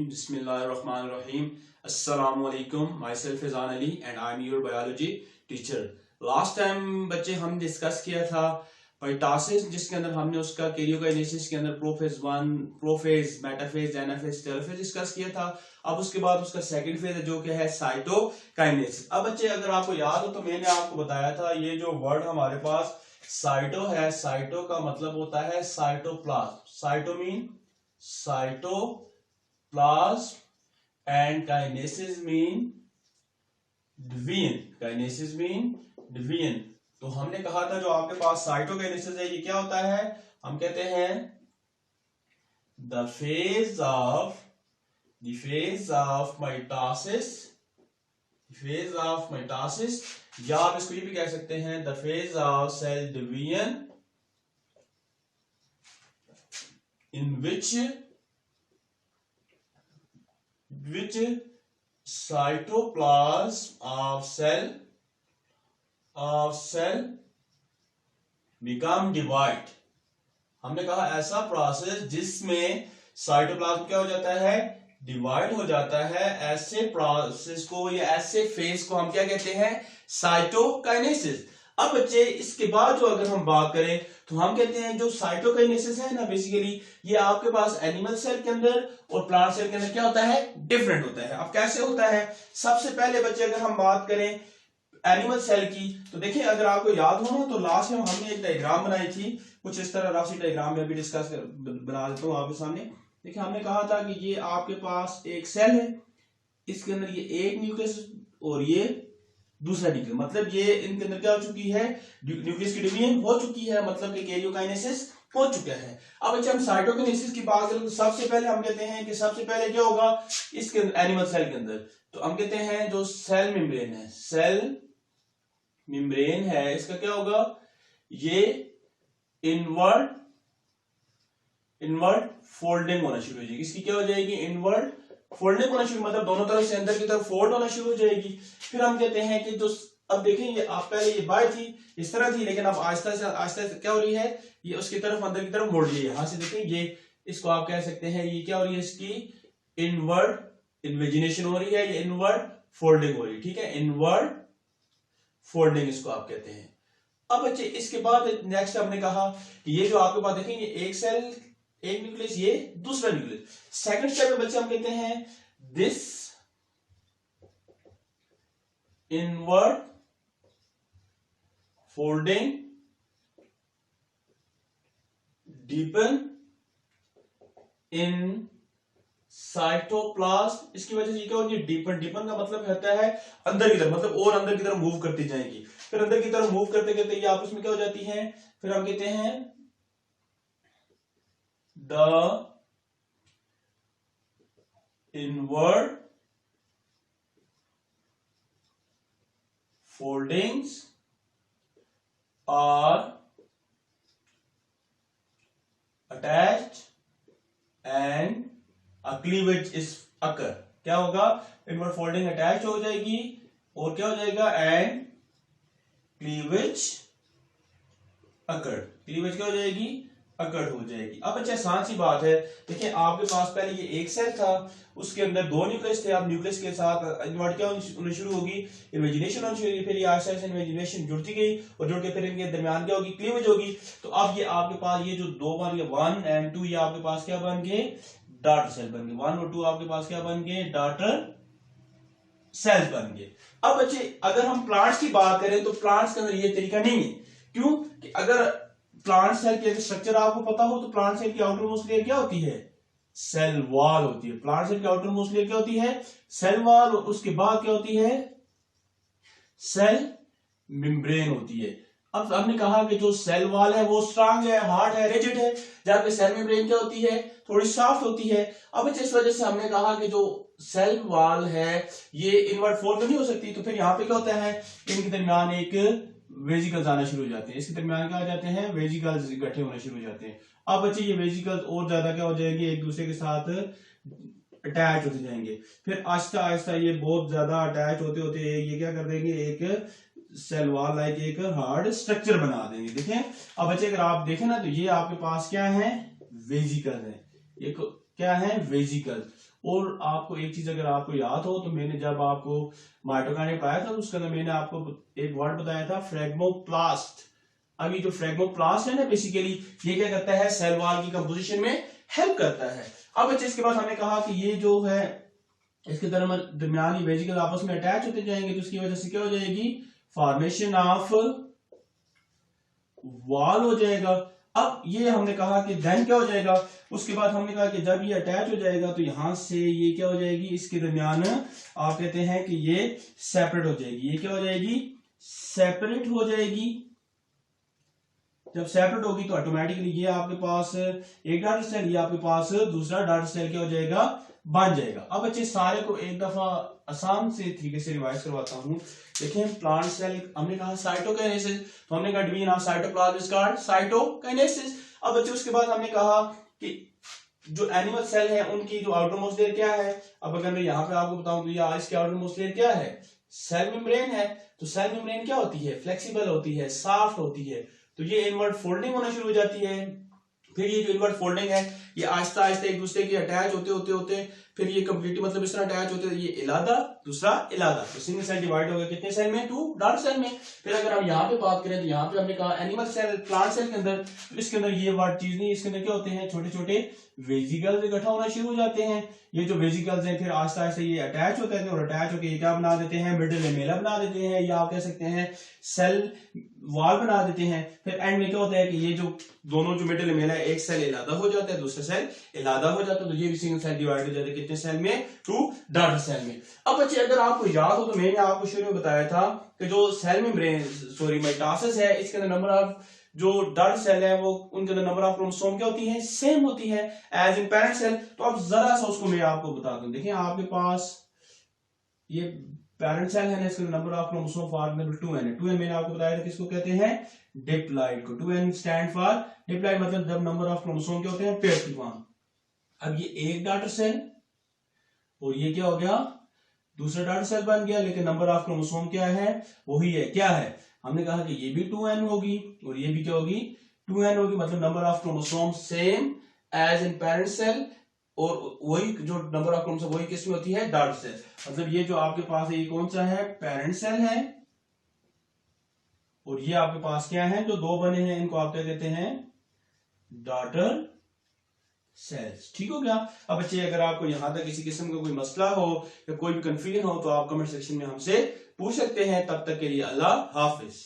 Bismillahirrahmanirrahim. Assalamu alaikum. Myself is An Ali and I am your biology teacher. Last time बच्चे हम discuss किया था mitosis, जिसके अंदर हमने उसका कैरियोकाइनेसिस के अंदर prophase 1, prophase, metaphase, anaphase, telophase discuss किया था। अब उसके बाद उसका सेकंड फेज है जो कि है साइटोकाइनेसिस। अब बच्चे अगर आपको याद हो तो मैंने आपको बताया था ये जो वर्ड हमारे पास साइटो है, साइटो का मतलब होता है cytoplasm. Cyto mean cytoplasm and kinesis mean division. Kinesis mean division. तो हमने कहा था जो आपके पास साइटोकाइनेसिस है ये क्या होता है, हम कहते हैं the phase of mitosis, या आप इसको ये भी कह सकते हैं the phase of cell division in which cytoplasm of cell become divide. हमने कहा ऐसा प्रोसेस जिसमें साइटोप्लाज्म क्या हो जाता है, डिवाइड हो जाता है। ऐसे प्रोसेस को या ऐसे फेज को हम क्या कहते हैं, साइटोकाइनेसिस। अब बच्चे इसके बाद जो अगर हम बात करें तो हम कहते हैं जो साइटोकाइनेसिस है ना, बेसिकली ये आपके पास एनिमल सेल के अंदर और प्लांट सेल के अंदर क्या होता है, डिफरेंट होता है। अब कैसे होता है, सबसे पहले बच्चे अगर हम बात करें एनिमल सेल की तो देखिए अगर आपको याद हो ना तो लास्ट में हमने एक डायग्राम बनाई थी कुछ इस तरह। राशि डायग्राम में भी डिस्कस बना देता हूं आपके सामने। देखिए हमने कहा था कि ये आपके पास एक सेल है, इसके अंदर ये एक न्यूक्लियस और ये दूसरा न्यूक्लियस, मतलब ये इनके अंदर क्या हो चुकी है, न्यूक्लियस की डिवीजन हो चुकी है, मतलब कि कैरियोकाइनेसिस हो चुका है। अब अच्छा हम साइटोकाइनेसिस की बात करें तो सबसे पहले हम कहते हैं कि सबसे पहले क्या होगा इसके एनिमल सेल के अंदर, तो हम कहते हैं जो सेल मेम्ब्रेन है, सेल मेम्ब्रेन है, इसका क्या होगा, ये इनवर्ट फोल्डिंग होना शुरू हो जाएगी। इसकी क्या हो जाएगी, इनवर्ट फोल्डिंग होना शुरू, मतलब दोनों तरफ से अंदर की तरफ फोल्ड होना शुरू हो जाएगी। फिर हम कहते हैं कि जो अब देखें ये आप पहले ये बाय थी इस तरह थी, लेकिन अब आहिस्ता से क्या हो रही है, ये उसकी तरफ अंदर की तरफ मुड़ रही है। यहां से देखें ये इसको आप कह सकते हैं ये क्या हो रही है, इसकी इनवर्ट इन्वेजिनेशन हो रही है, ये इनवर्ट फोल्डिंग हो रही है। ठीक है, इनवर्ट फोल्डिंग इसको आप कहते हैं। अब बच्चे इसके बाद नेक्स्ट हमने कहा कि ये जो आपके पास देखें ये एक सेल एक न्यूक्लियस, ये दूसरा न्यूक्लियस। सेकंड स्टेप में बच्चे हम कहते हैं this invert folding deepen in cytoplasm. इसकी वजह से ये क्या होगी, डीपन का मतलब होता है अंदर की तरफ, मतलब और अंदर की तरफ मूव करती जाएगी। फिर अंदर की तरफ मूव करते करते ये आपस में क्या हो जाती हैं, फिर हम कहते हैं the invert foldings are attached and cleavage is occur. क्या होगा, इनवर्ट फोल्डिंग अटैच हो जाएगी और क्या हो जाएगा, एंड क्लीवेज अकर। क्लीवेज क्या हो जाएगी, अकर हो जाएगी। अब अच्छा आसान सी बात है, देखिए आपके पास पहले ये एक सेल था, उसके अंदर दो न्यूक्लियस थे। अब न्यूक्लियस के साथ इन्वर्ट क्या होनी शुरू होगी, इन्वेजिनेशन होनी शुरू होगी। फिर ये आहिस्ता आहिस्ता इन्वेजिनेशन जुड़ती गई और जुड़ के फिर इनके दरमियान क्या होगी, क्लीवेज होगी। तो अब ये आपके पास ये जो दो बन गए 1 और 2, ये आपके पास क्या बन गए, डॉटर सेल बन गए। 1 और 2 आपके पास क्या बन गए, डॉटर सेल्स बन गए। अब बच्चे अगर हम प्लांट्स की बात करें तो प्लांट्स के अंदर ये तरीका नहीं है। क्यों कि अगर प्लांट सेल की स्ट्रक्चर आपको पता हो तो प्लांट सेल की आउटर मोस्ट लेयर क्या होती है, सेल वॉल होती है। प्लांट सेल की आउटर मोस्ट लेयर क्या होती है, सेल वॉल, और उसके बाद क्या होती है, सेल मेम्ब्रेन होती है। अब हमने कहा कि जो सेल वॉल है वो स्ट्रांग है, हार्ड है, रिजिड है, जबकि सेल मेम्ब्रेन क्या होती है, थोड़ी सॉफ्ट होती है। अब इस वजह से हमने कहा कि जो सेल वॉल है ये इनवर्ट फोल्ड नहीं हो सकती, तो फिर यहाँ पे क्या होता है, इनके दरमियान एक वेजिकल्स आना शुरू हो जाते हैं। इसके दरमियान क्या हो जाते हैं, वेजिकल्स इकट्ठे होने शुरू हो जाते हैं। अब बच्चे ये वेजिकल्स और ज्यादा क्या हो जाएंगे, एक दूसरे के साथ अटैच होते जाएंगे। फिर आहिस्ता आहिस्ता ये बहुत ज्यादा अटैच होते होते ये क्या कर देंगे, एक सेल वॉल लाइक एक हार्ड स्ट्रक्चर बना देंगे। देखें अब बच्चे अगर आप देखें ना तो ये आपके पास क्या है, वेजिकल है। एक क्या है, वेजिकल, और आपको एक चीज अगर आपको याद हो तो मैंने जब आपको माइटोकॉन्ड्रिया पढ़ाया था तो उसके अंदर मैंने आपको एक वर्ड बताया था फ्रेगमोप्लास्ट। अब ये जो फ्रेगमोप्लास्ट है ना बेसिकली ये क्या करता है, सेल वॉल की कंपोजिशन में हेल्प करता है। अब अच्छा इसके बाद हमने कहा कि ये जो है इसके दरमियान वेजिकल आपस में अटैच होते जाएंगे तो उसकी वजह से क्या हो जाएगी, फॉर्मेशन ऑफ वॉल हो जाएगा। अब ये हमने कहा कि देन क्या हो जाएगा, उसके बाद हमने कहा कि जब ये अटैच हो जाएगा तो यहां से ये क्या हो जाएगी, इसके दरमियान आप कहते हैं कि ये सेपरेट हो जाएगी। ये क्या हो जाएगी, सेपरेट हो जाएगी। जब सेपरेट होगी तो ऑटोमेटिकली ये आपके पास एक डॉटर सेल, ये आपके पास दूसरा डॉटर सेल क्या हो जाएगा, बन जाएगा। अब बच्चे सारे को एक दफा आसान से तरीके से रिवाइज करवाता हूं। देखें प्लांट सेल हमने कहा साइटोकाइनेसिस, तो हमने कहा division of cytoplasm is called cytokinesis. अब बच्चे उसके बाद हमने कहा कि जो एनिमल सेल है उनकी जो आउटर मोस्ट लेयर क्या है। अब अगर मैं यहाँ पे आपको बताऊं तो ये इसके आउटर मोस्ट लेयर क्या है, सेल मेम्ब्रेन है। तो सेल मेम्ब्रेन क्या होती है, फ्लेक्सिबल होती है, सॉफ्ट होती है। तो ये इनवर्ट फोल्डिंग होना शुरू हो जाती है। फिर ये जो इनवर्ट फोल्डिंग है ये आहिस्ता आहिस्ता एक दूसरे के अटैच होते होते होते फिर ये कंप्लीटली मतलब इस तरह अटैच होते हैं, ये इलादा दूसरा इलादा। तो सिंगल सेल डिवाइड हो गया कितने सेल में, 2 डॉटर सेल में। फिर अगर हम यहाँ पे बात करें तो यहाँ पे हमने कहा एनिमल सेल प्लांट सेल के अंदर, तो इसके अंदर ये वर्ड चीज नहीं, इसके अंदर क्या होते हैं, छोटे छोटे वेजिकल्स इकट्ठा होना शुरू हो जाते हैं। ये जो वेजिकल्स हैं फिर आहिस्ता आहिस्ता ये अटैच होते हैं और अटैच होकर ये क्या बना देते हैं, मिडल लेमेला बना देते हैं, या आप कह सकते हैं सेल वॉल बना देते हैं। फिर एंड में क्या होता है कि ये जो दोनों जो मिडल लेमेला है, एक सेल इलादा हो जाता है, दूसरा सेल इलादा हो जाता है। तो ये भी सिंगल सेल डिवाइड हो जाता है कितने सेल में, 2 डॉटर सेल में। अब बच्चे अगर आपको याद हो तो मैंने आपको शुरू में बताया था कि जो सेल मेम्ब्रेन माइटोसिस है इसके अंदर नंबर ऑफ जो डॉटर सेल है वो उनके अंदर नंबर ऑफ क्रोमोसोम क्या होती है, सेम होती है एज इन पेरेंट सेल। तो अब जरा सा उसको मैं आपको बता दूं। देखिए आपके पास ये पेरेंट सेल है ना, इसके number of chromosome for example 2n है। 2n मैंने आपको बताया था किसको कहते हैं, डिप्लॉइड को। 2n स्टैंड फॉर डिप्लॉइड, मतलब जब नंबर ऑफ क्रोमोसोम क्या होते हैं, 51। अब ये एक डॉटर सेल और ये क्या हो गया, दूसरा डॉटर सेल बन गया, लेकिन नंबर ऑफ क्रोमोसोम क्या है, वही है। क्या है, हमने कहा कि ये भी 2n होगी और ये भी क्या होगी, 2n होगी। मतलब number of chromosome same as in parent cell, और वही जो नंबर ऑफ क्रोमोसोम वही किसमें होती है, डॉटर सेल। मतलब ये जो आपके पास है ये कौन सा है, पेरेंट सेल है, और ये आपके पास क्या है, जो 2 बने हैं इनको आप क्या कहते हैं, डॉटर सेल्स। ठीक हो गया। अब बच्चे अगर आपको यहां तक किसी किस्म का कोई मसला हो या कोई भी कंफ्यूजन हो तो आप कमेंट सेक्शन में हमसे पूछ सकते हैं। तब तक के लिए अल्लाह हाफिज।